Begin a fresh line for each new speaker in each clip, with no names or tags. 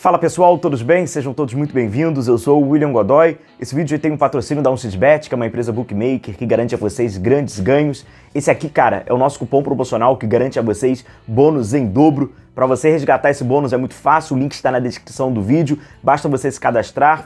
Fala pessoal, todos bem? Sejam todos muito bem-vindos, eu sou o William Godoy. Esse vídeo tem um patrocínio da 1xBet, que é uma empresa bookmaker que garante a vocês grandes ganhos. Esse aqui, cara, é o nosso cupom promocional que garante a vocês bônus em dobro. Para você resgatar esse bônus é muito fácil, o link está na descrição do vídeo. Basta você se cadastrar,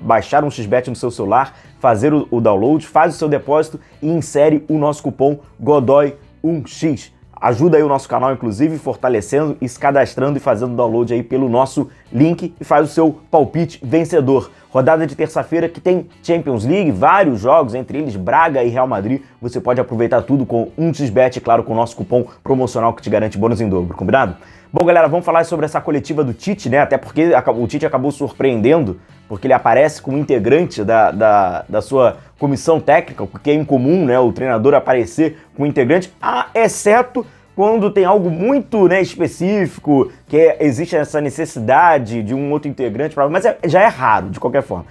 baixar um 1xBet no seu celular, fazer o download, faz o seu depósito e insere o nosso cupom GODOY1X. Ajuda aí o nosso canal, inclusive, fortalecendo e se cadastrando e fazendo download aí pelo nosso link e faz o seu palpite vencedor. Rodada de terça-feira que tem Champions League, vários jogos, entre eles Braga e Real Madrid. Você pode aproveitar tudo com 1xBet, claro, com o nosso cupom promocional que te garante bônus em dobro, combinado? Bom, galera, vamos falar sobre essa coletiva do Tite, né? Até porque o Tite acabou surpreendendo, porque ele aparece como integrante da sua comissão técnica, porque é incomum, né, o treinador aparecer com integrante, exceto quando tem algo muito, né, específico, existe essa necessidade de um outro integrante, mas já é raro, de qualquer forma.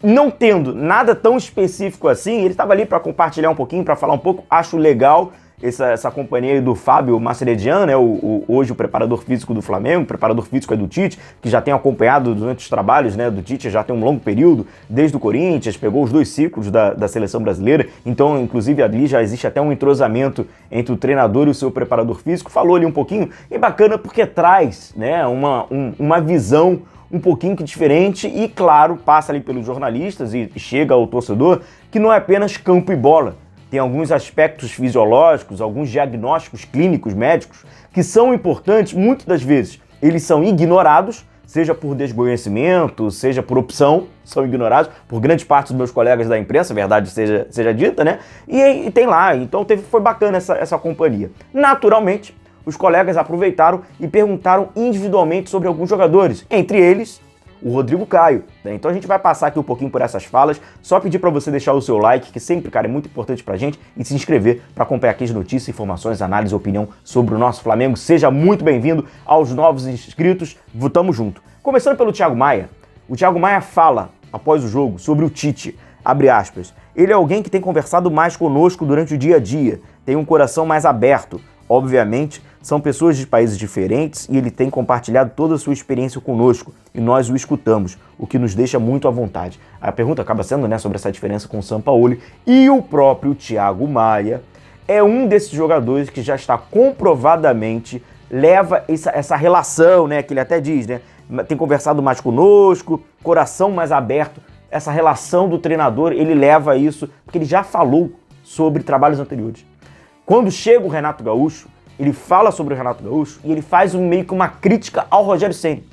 Não tendo nada tão específico assim, ele estava ali para compartilhar um pouquinho, para falar um pouco, acho legal essa companhia aí do Fábio Mascherano, né, hoje o preparador físico do Flamengo, o preparador físico é do Tite, que já tem acompanhado durante os trabalhos, né, do Tite, já tem um longo período, desde o Corinthians, pegou os 2 ciclos da seleção brasileira, então, inclusive, ali já existe até um entrosamento entre o treinador e o seu preparador físico, falou ali um pouquinho, e bacana porque traz, né, uma visão um pouquinho diferente e, claro, passa ali pelos jornalistas e chega ao torcedor, que não é apenas campo e bola. Tem alguns aspectos fisiológicos, alguns diagnósticos clínicos, médicos, que são importantes, muitas das vezes eles são ignorados, seja por desconhecimento, seja por opção, são ignorados por grande parte dos meus colegas da imprensa, verdade seja dita, né? E tem lá, então foi bacana essa companhia. Naturalmente, os colegas aproveitaram e perguntaram individualmente sobre alguns jogadores, entre eles o Rodrigo Caio, né? Então a gente vai passar aqui um pouquinho por essas falas, só pedir para você deixar o seu like, que sempre, cara, é muito importante pra gente, e se inscrever para acompanhar aqui as notícias, informações, análise e opinião sobre o nosso Flamengo. Seja muito bem-vindo aos novos inscritos, tamo junto. Começando pelo Thiago Maia. O Thiago Maia fala, após o jogo, sobre o Tite, abre aspas, ele é alguém que tem conversado mais conosco durante o dia a dia, tem um coração mais aberto, obviamente, são pessoas de países diferentes e ele tem compartilhado toda a sua experiência conosco e nós o escutamos, o que nos deixa muito à vontade. A pergunta acaba sendo, né, sobre essa diferença com o Sampaoli, e o próprio Thiago Maia é um desses jogadores que já está comprovadamente leva essa relação, né, que ele até diz, né, tem conversado mais conosco, coração mais aberto, essa relação do treinador, ele leva isso, porque ele já falou sobre trabalhos anteriores. Quando chega o Renato Gaúcho, ele fala sobre o Renato Gaúcho e ele faz meio que uma crítica ao Rogério Ceni.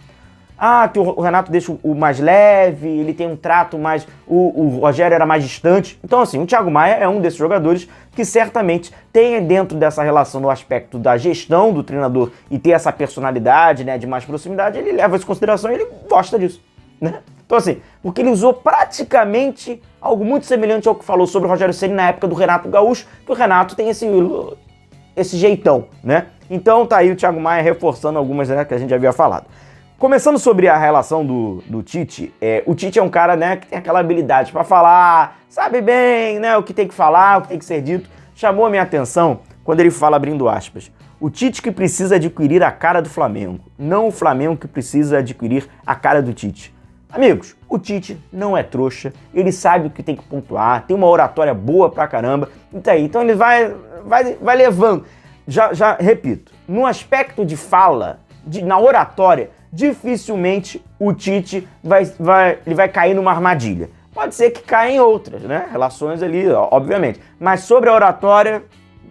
Que o Renato deixa o mais leve, ele tem um trato mais... O Rogério era mais distante. Então, assim, o Thiago Maia é um desses jogadores que certamente tem dentro dessa relação no aspecto da gestão do treinador e ter essa personalidade, né, de mais proximidade, ele leva isso em consideração e ele gosta disso, né? Então, assim, porque ele usou praticamente algo muito semelhante ao que falou sobre o Rogério Ceni na época do Renato Gaúcho, que o Renato tem esse jeitão, né? Então tá aí o Thiago Maia reforçando algumas, né, que a gente já havia falado. Começando sobre a relação do Tite, o Tite é um cara, né, que tem aquela habilidade para falar, sabe bem, né, o que tem que falar, o que tem que ser dito. Chamou a minha atenção quando ele fala, abrindo aspas, o Tite que precisa adquirir a cara do Flamengo, não o Flamengo que precisa adquirir a cara do Tite. Amigos, o Tite não é trouxa, ele sabe o que tem que pontuar, tem uma oratória boa pra caramba, então ele vai levando. Já repito, no aspecto de fala, na oratória, dificilmente o Tite vai cair numa armadilha. Pode ser que caia em outras, né? Relações ali, obviamente. Mas sobre a oratória,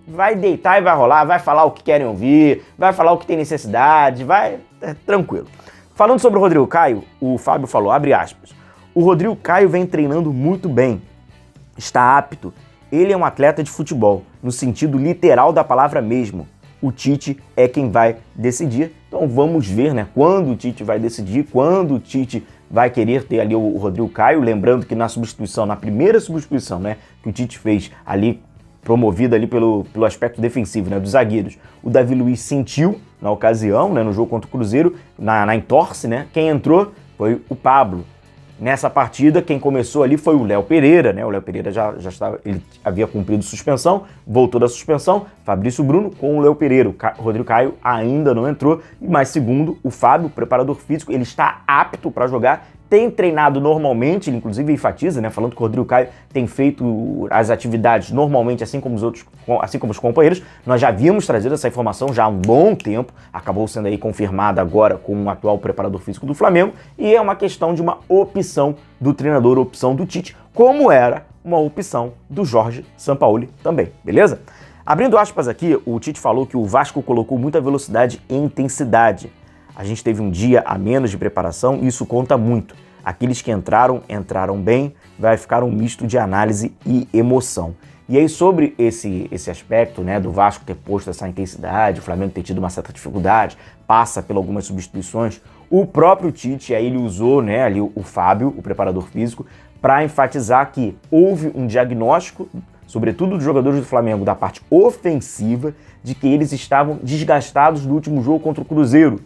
vai deitar e vai rolar, vai falar o que querem ouvir, vai falar o que tem necessidade, tranquilo. Falando sobre o Rodrigo Caio, o Fábio falou, abre aspas, o Rodrigo Caio vem treinando muito bem, está apto, ele é um atleta de futebol, no sentido literal da palavra mesmo. O Tite é quem vai decidir, então vamos ver, né, quando o Tite vai decidir, quando o Tite vai querer ter ali o Rodrigo Caio, lembrando que na primeira substituição, né, que o Tite fez ali, promovida ali pelo aspecto defensivo, né, dos zagueiros. O Davi Luiz sentiu na ocasião, né, no jogo contra o Cruzeiro, na entorse, né, quem entrou foi o Pablo. Nessa partida, quem começou ali foi o Léo Pereira, né? O Léo Pereira já estava, ele havia cumprido suspensão, voltou da suspensão, Fabrício Bruno com o Léo Pereira. O Rodrigo Caio ainda não entrou, mas segundo o Fábio, o preparador físico, ele está apto para jogar, tem treinado normalmente, ele inclusive enfatiza, né? Falando que o Rodrigo Caio tem feito as atividades normalmente, assim como os companheiros. Nós já havíamos trazido essa informação já há um bom tempo, acabou sendo aí confirmada agora com o atual preparador físico do Flamengo, e é uma questão de uma opção do treinador, opção do Tite, como era uma opção do Jorge Sampaoli também, beleza? Abrindo aspas aqui, o Tite falou que o Vasco colocou muita velocidade e intensidade. A gente teve um dia a menos de preparação e isso conta muito. Aqueles que entraram bem, vai ficar um misto de análise e emoção. E aí sobre esse aspecto, né, do Vasco ter posto essa intensidade, o Flamengo ter tido uma certa dificuldade, passa por algumas substituições, o próprio Tite, aí ele usou, né, ali o Fábio, o preparador físico, para enfatizar que houve um diagnóstico, sobretudo dos jogadores do Flamengo, da parte ofensiva, de que eles estavam desgastados no último jogo contra o Cruzeiro.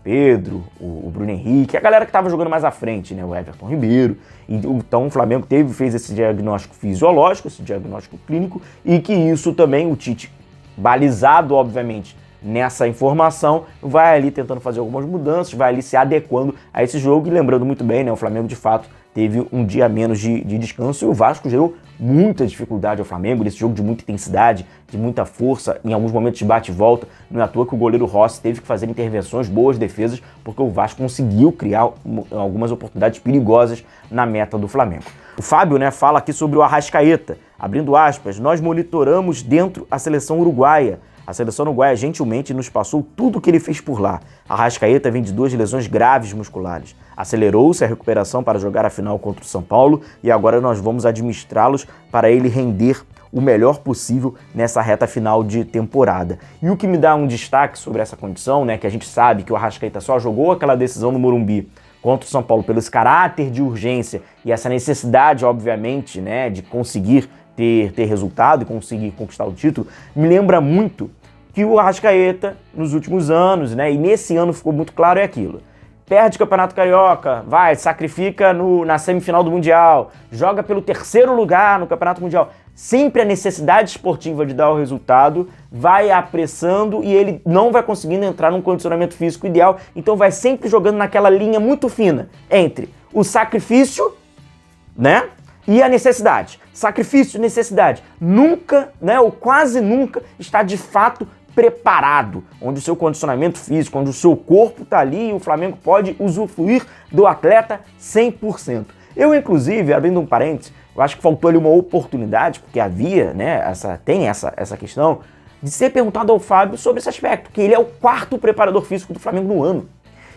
Pedro, o Bruno Henrique, a galera que estava jogando mais à frente, né, o Everton Ribeiro. Então o Flamengo fez esse diagnóstico fisiológico, esse diagnóstico clínico, e que isso também o Tite, balizado obviamente nessa informação, vai ali tentando fazer algumas mudanças, vai ali se adequando a esse jogo. E lembrando muito bem, né, o Flamengo de fato teve um dia a menos de descanso e o Vasco gerou muita dificuldade ao Flamengo, nesse jogo de muita intensidade, de muita força, em alguns momentos de bate e volta. Não é à toa que o goleiro Rossi teve que fazer intervenções, boas defesas, porque o Vasco conseguiu criar algumas oportunidades perigosas na meta do Flamengo. O Fábio, né, fala aqui sobre o Arrascaeta, abrindo aspas, nós monitoramos dentro a seleção uruguaia. A seleção uruguaia gentilmente nos passou tudo o que ele fez por lá. Arrascaeta vem de 2 lesões graves musculares. Acelerou-se a recuperação para jogar a final contra o São Paulo e agora nós vamos administrá-los para ele render o melhor possível nessa reta final de temporada. E o que me dá um destaque sobre essa condição, né, que a gente sabe que o Arrascaeta só jogou aquela decisão no Morumbi contra o São Paulo pelo esse caráter de urgência e essa necessidade, obviamente, né, de conseguir ter resultado e conseguir conquistar o título, me lembra muito que o Arrascaeta, nos últimos anos, né, e nesse ano ficou muito claro, é aquilo. Perde Campeonato Carioca, sacrifica na semifinal do Mundial, joga pelo 3º lugar no Campeonato Mundial. Sempre a necessidade esportiva de dar o resultado vai apressando e ele não vai conseguindo entrar num condicionamento físico ideal, então vai sempre jogando naquela linha muito fina entre o sacrifício, né, e a necessidade. Sacrifício e necessidade. Nunca, né, ou quase nunca, está de fato preparado, onde o seu condicionamento físico, onde o seu corpo está ali e o Flamengo pode usufruir do atleta 100%. Eu, inclusive, abrindo um parênteses, eu acho que faltou ali uma oportunidade, porque havia, né, tem essa questão, de ser perguntado ao Fábio sobre esse aspecto, que ele é o 4º preparador físico do Flamengo no ano.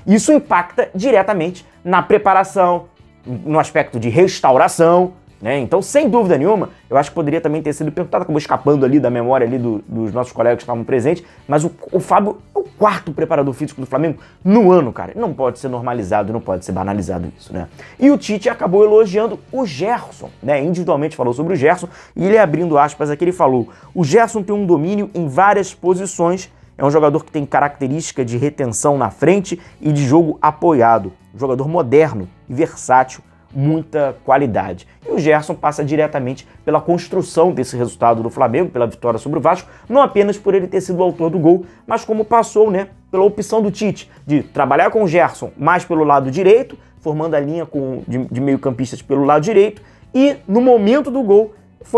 Isso impacta diretamente na preparação, no aspecto de restauração, né? Então, sem dúvida nenhuma, eu acho que poderia também ter sido perguntado, acabou escapando ali da memória ali dos nossos colegas que estavam presentes, mas o Fábio é o 4º preparador físico do Flamengo no ano, cara. Não pode ser normalizado, não pode ser banalizado isso, né? E o Tite acabou elogiando o Gerson, né? Individualmente falou sobre o Gerson, e ele, abrindo aspas aqui, ele falou: o Gerson tem um domínio em várias posições, é um jogador que tem característica de retenção na frente e de jogo apoiado, um jogador moderno e versátil, muita qualidade. E o Gerson passa diretamente pela construção desse resultado do Flamengo, pela vitória sobre o Vasco, não apenas por ele ter sido o autor do gol, mas como passou, né, pela opção do Tite de trabalhar com o Gerson mais pelo lado direito, formando a linha de meio-campistas pelo lado direito, e no momento do gol,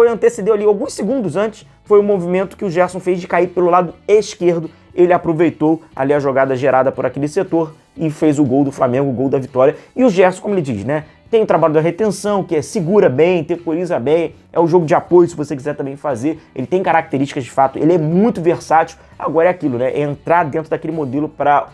antecedeu ali alguns segundos antes, foi o movimento que o Gerson fez de cair pelo lado esquerdo. Ele aproveitou ali a jogada gerada por aquele setor e fez o gol do Flamengo, o gol da vitória. E o Gerson, como ele diz, né, tem o trabalho da retenção, que segura bem, temporiza bem, é o jogo de apoio, se você quiser também fazer. Ele tem características de fato, ele é muito versátil. Agora é aquilo, né, é entrar dentro daquele modelo para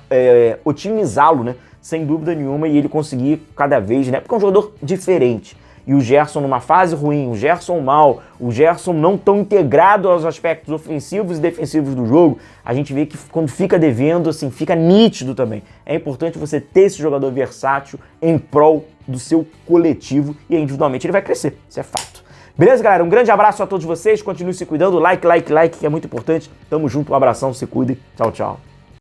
otimizá-lo, né, sem dúvida nenhuma, e ele conseguir cada vez, né, porque é um jogador diferente. E o Gerson numa fase ruim, o Gerson mal, o Gerson não tão integrado aos aspectos ofensivos e defensivos do jogo, a gente vê que quando fica devendo, assim, fica nítido também. É importante você ter esse jogador versátil em prol do seu coletivo e individualmente ele vai crescer, isso é fato. Beleza, galera? Um grande abraço a todos vocês, continue se cuidando, like, que é muito importante. Tamo junto, um abração, se cuidem, tchau, tchau.